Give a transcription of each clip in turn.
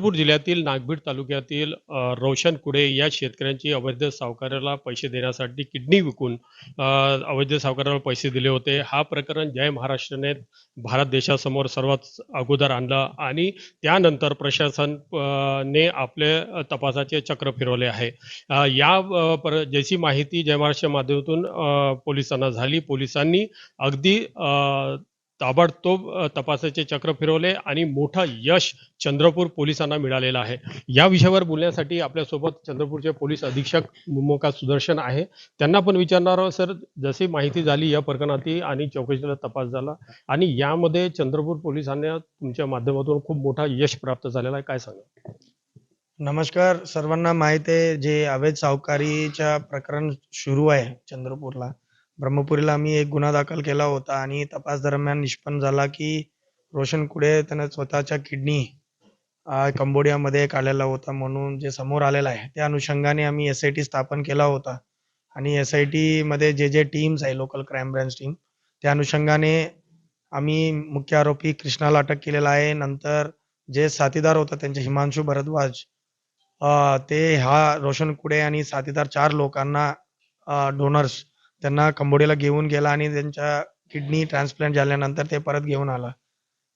चंद्रपूर जिल्ह्यातील नागभीड तालुक्यातील रोशन कुडे या शेतकऱ्यांची अवैध सावकाराला पैसे देण्यासाठी किडनी विकून अवैध सावकाराला पैसे दिले होते. हा प्रकरण जय महाराष्ट्रने भारत देशासमोर सर्वात अगोदर आणलं आणि त्यानंतर प्रशासन ने आपले तपासाचे चक्र फिरवले आहे. जैसी माहिती जय महाराष्ट्र माध्यमातून पोलिसांना झाली. पोलिसांनी अगदी ताबडतोब तपासाचे चक्र फिरवले आणि मोठं यश चंद्रपूर पोलिसांना मिळालेलं आहे. या विषयावर बोलण्यासाठी आपल्यासोबत चंद्रपूरचे पोलीस अधीक्षक मुमोका सुदर्शन आहे. त्यांना पण विचारणार आहोत, सर, जशी माहिती झाली या प्रकरणाची आणि चौकशीला तपास झाला आणि यामध्ये चंद्रपूर पोलिसांना तुमच्या माध्यमातून खूप मोठा यश प्राप्त झालेला आहे, काय सांगा? नमस्कार, सर्वांना माहित आहे जे अवैध सावकारीच्या प्रकरण सुरू आहे चंद्रपूरला. ब्रह्मपुरीला आम्ही एक गुन्हा दाखल केला होता आणि तपास दरम्यान निष्पन्न झाला की रोशन कुडे त्याने स्वतःच्या किडनी कंबोडियामध्ये काढलेला होता म्हणून जे समोर आलेलं आहे. त्या अनुषंगाने आम्ही SIT स्थापन केला होता आणि SIT मध्ये जे टीम्स आहे, लोकल क्राईम ब्रांच टीम, त्या अनुषंगाने आम्ही मुख्य आरोपी कृष्णाला अटक केलेला आहे. नंतर जे साथीदार होता त्यांचे हिमांशू भरद्वाज, ते हा रोशन कुडे आणि साथीदार 4 लोकांना डोनर्स त्यांना कंबोडियाला घेऊन गेला आणि त्यांच्या किडनी ट्रान्सप्लांट झाल्यानंतर ते परत घेऊन आला.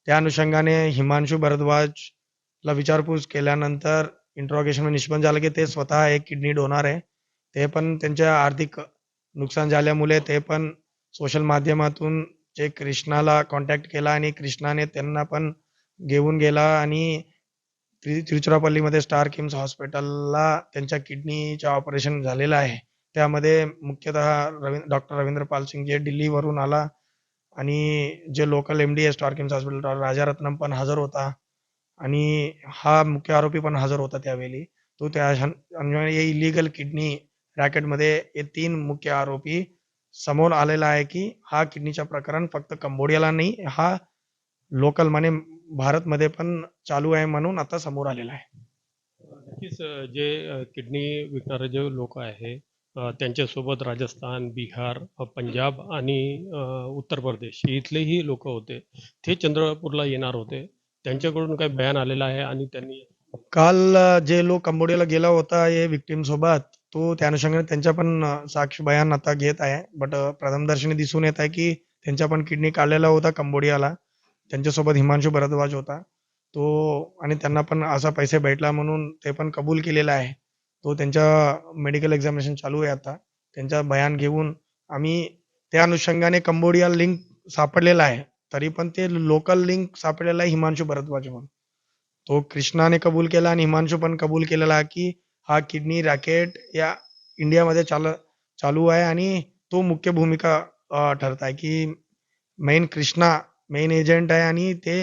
त्या अनुषंगाने हिमांशू भरद्वाजला विचारपूस केल्यानंतर इंट्रोगेशन निष्पन्न झालं की ते स्वतः एक किडनी डोनर आहे. ते पण त्यांच्या आर्थिक नुकसान झाल्यामुळे ते पण सोशल माध्यमातून जे कृष्णाला कॉन्टॅक्ट केला आणि कृष्णाने त्यांना पण घेऊन गेला आणि तिरुचिरापल्लीमध्ये स्टार किम्स हॉस्पिटलला त्यांच्या किडनीचं ऑपरेशन झालेलं आहे. त्यामध्ये मुख्यतः डॉक्टर रवींद्र पाल सिंग जे दिल्लीवरून आला आणि जे लोकल MD आहे स्टार किम्स हॉस्पिटल राजारत्नम पण हजर होता आणि हा मुख्य आरोपी पण हजर होता त्यावेळी. तो त्या इलिगल किडनी रॅकेटमध्ये हे 3 मुख्य आरोपी समोर आलेला आहे की हा किडनीचा प्रकरण फक्त कंबोडियाला नाही, हा लोकल माने भारतमध्ये पण चालू आहे म्हणून आता समोर आलेला आहे. नक्कीच जे किडनी विकणारे जे लोक आहे त्यांच्यासोबत राजस्थान, बिहार, पंजाब आणि उत्तर प्रदेश इथलेही लोक होते. ते चंद्रपूरला येणार होते. त्यांच्याकडून काही बयान आलेला आहे आणि त्यांनी काल जे लोक कंबोडियाला गेला होता हे विक्टीम सोबत, तो त्या अनुषंगाने त्यांच्या पण साक्ष बयान आता घेत आहे. बट प्रथमदर्शनी दिसून येत आहे की त्यांच्या पण किडनी काढलेला होता कंबोडियाला. त्यांच्यासोबत हिमांशू भरद्वाज होता तो आणि त्यांना पण असा पैसे भेटला म्हणून ते पण कबूल केलेला आहे. तो त्यांच्या मेडिकल एक्झामिनेशन चालू आहे आता. त्यांचा बयान घेऊन आम्ही त्या अनुषंगाने कंबोडिया लिंक सापडलेला आहे. तरी पण ते लोकल लिंक सापडलेला आहे हिमांशू भरद्वाज म्हणून. तो कृष्णाने कबूल केला आणि हिमांशू पण कबूल केलेला आहे की हा किडनी रॅकेट या इंडियामध्ये चालू आहे आणि तो मुख्य भूमिका ठरत आहे की कृष्णा मेन एजंट आहे आणि ते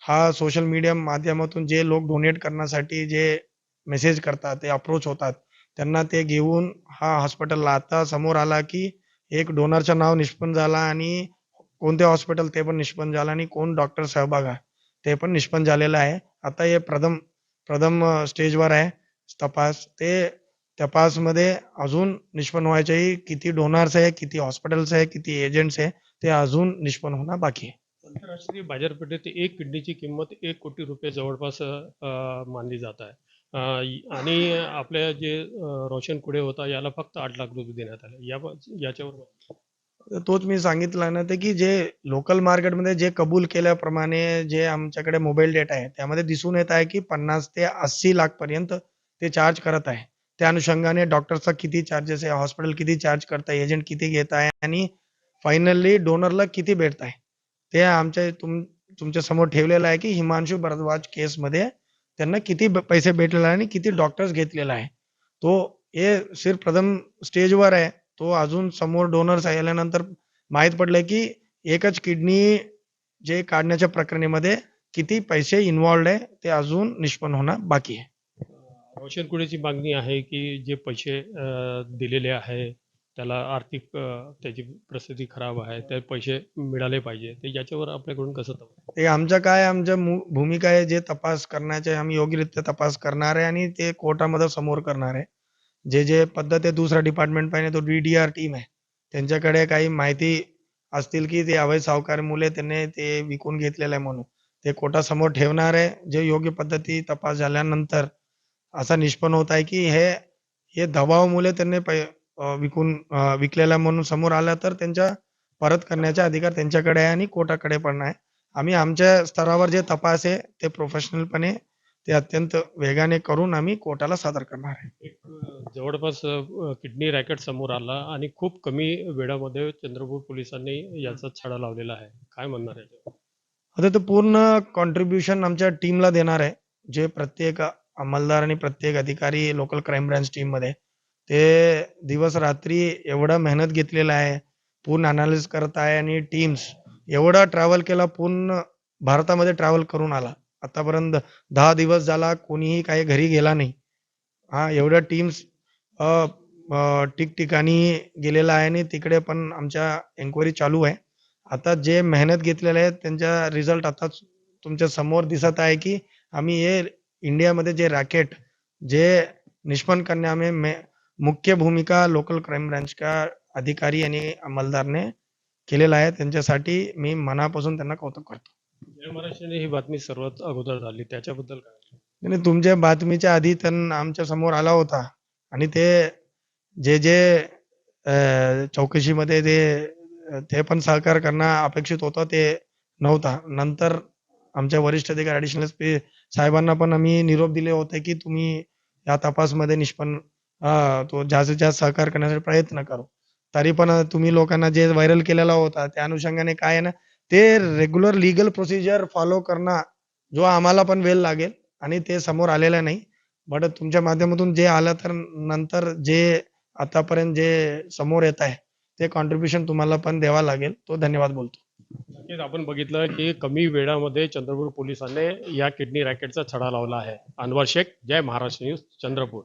हा सोशल मीडिया माध्यमातून जे लोक डोनेट करण्यासाठी जे मेसेज करतात, ते अप्रोच होतात, त्यांना ते घेऊन हा हॉस्पिटलला आता समोर आला की एक डोनरचं नाव निष्पन्न झाला आणि कोणते हॉस्पिटल ते पण निष्पन्न झालं आणि कोण डॉक्टर सहभाग आहे ते पण निष्पन्न झालेलं आहे. आता हे प्रथम प्रथम स्टेजवर आहे तपास. ते तपासमध्ये अजून निष्पन्न व्हायचेही किती डोनर्स आहे, किती हॉस्पिटल्स आहे, किती एजंट्स आहे, ते अजून निष्पन्न होणं बाकी आहे. आंतरराष्ट्रीय बाजारपेठेत एक किडनीची किंमत 1 कोटी रुपये जवळपास मानली जात आहे. आणि आपल्या जे रोशन कुडे होता याला फक्त 8 लाख रुपये देण्यात आले. याच्यावर तर तोच मी सांगितलं ना ते की जे लोकल मार्केटमध्ये जे कबूल केल्याप्रमाणे जे आमच्याकडे मोबाईल डेटा आहे त्यामध्ये दिसून येत आहे की 50 ते 80 लाख पर्यंत ते चार्ज करत आहे. त्या अनुषंगाने डॉक्टरचा किती चार्जेस आहे, हॉस्पिटल किती चार्ज करत आहे, एजंट किती घेत आहे आणि फायनली डोनरला किती भेटत आहे ते तुमच्या समोर ठेवलेलं आहे की हिमांशू भरद्वाज केसमध्ये त्यांना किती पैसे भेटलेले आहे आणि किती डॉक्टर्स घेतलेला आहे. तो हे सिर्फ प्रथम स्टेजवर आहे. तो अजून समोर डोनर्स आल्यानंतर माहीत पडलं की एकच किडनी जे काढण्याच्या प्रक्रियेमध्ये किती पैसे इन्व्हॉल्व्ड आहे ते अजून निष्पन्न होणं बाकी आहे. रोशन कुडेची मागणी आहे की जे पैसे दिलेले आहे त्याला आर्थिक त्याची परिस्थिती खराब आहे, ते पैसे मिळाले पाहिजे. ते याच्यावर आपल्याकडून कसं ते आमच्या भूमिका आहे जे तपास करण्याचे आम्ही योग्यरित्या तपास करणार आहे आणि ते कोर्टामध्ये समोर करणार आहे. जे पद्धत आहे दुसरा डिपार्टमेंट पाहिजे तो DDR टीम आहे. त्यांच्याकडे काही माहिती असतील की ते अवैध सावकार मुले त्यांनी ते विकून घेतलेलं आहे म्हणून. ते कोर्टासमोर ठेवणार आहे. जे योग्य पद्धती तपास झाल्यानंतर असा निष्पन्न होत आहे की हे दबावामुळे त्यांनी विकलेला म्हणून समोर आला तर त्यांच्या परत करण्याचा अधिकार त्यांच्याकडे आहे आणि कोर्टाकडे पण आहे. आम्ही आमच्या स्तरावर जे तपास आहे ते प्रोफेशनलपणे ते अत्यंत वेगाने करून आम्ही कोर्टाला सादर करणार आहे. एक जवळपास किडनी रॅकेट समोर आला आणि खूप कमी वेळामध्ये चंद्रपूर पोलिसांनी याचा छडा लावलेला आहे. काय म्हणणार आहे याच्यावर? आता ते पूर्ण कॉन्ट्रिब्युशन आमच्या टीमला देणार आहे. जे प्रत्येक अंमलदार आणि प्रत्येक अधिकारी लोकल क्राईम ब्रांच टीममध्ये ते दिवस-रात्री एवढा मेहनत घेतलेला आहे. पूर्ण अॅनालिसिस करत आहे आणि टीम्स एवढा ट्रॅव्हल केला, पूर्ण भारतामध्ये ट्रॅव्हल करून आला. आतापर्यंत 10 दिवस झाला कोणीही काही घरी गेला नाही. एवढ्या टीम्स ठिकठिकाणी गेलेला आहे आणि तिकडे पण आमच्या एन्क्वायरी चालू आहे. आता जे मेहनत घेतलेले आहे त्यांचा रिझल्ट आताच तुमच्या समोर दिसत आहे की आम्ही हे इंडियामध्ये जे रॅकेट जे निष्पन्न करण्यामध्ये मुख्य भूमिका लोकल क्राईम ब्रांचच्या अधिकारी आणि अंमलदारने केलेला आहे. त्यांच्यासाठी मी मनापासून त्यांना कौतुक करतो. जय महाराष्ट्राने ही बातमी सर्वात अगोदर झाली त्याच्याबद्दल काय? आणि तुमच्या बातमीच्या आधी त्यांना आमच्या समोर आला होता आणि जे चौकशीमध्ये ते पण सहकार्य करणं अपेक्षित होतं ते नव्हता. नंतर आमच्या वरिष्ठ अधिकारी ॲडिशनल एस-पी साहेबांना पण आम्ही निरोप दिले होते की तुम्ही या तपासमध्ये तो जास्तीत जास्त सहकार्य करण्यासाठी प्रयत्न करू. तरी पण तुम्ही लोकांना जे व्हायरल केलेला होता त्या अनुषंगाने काय आहे ना, ते रेग्युलर लीगल प्रोसिजर फॉलो करणं जो आम्हाला पण वेळ लागेल आणि ते समोर आलेलं नाही. बट तुमच्या माध्यमातून जे आलं तर नंतर जे आतापर्यंत जे समोर येत आहे ते कॉन्ट्रिब्युशन तुम्हाला पण द्यावा लागेल. तो धन्यवाद बोलतो. नक्कीच आपण बघितलं की कमी वेळामध्ये चंद्रपूर पोलिसांनी या किडनी रॅकेटचा छडा लावला आहे. अनवर शेख, जय महाराष्ट्र न्यूज, चंद्रपूर.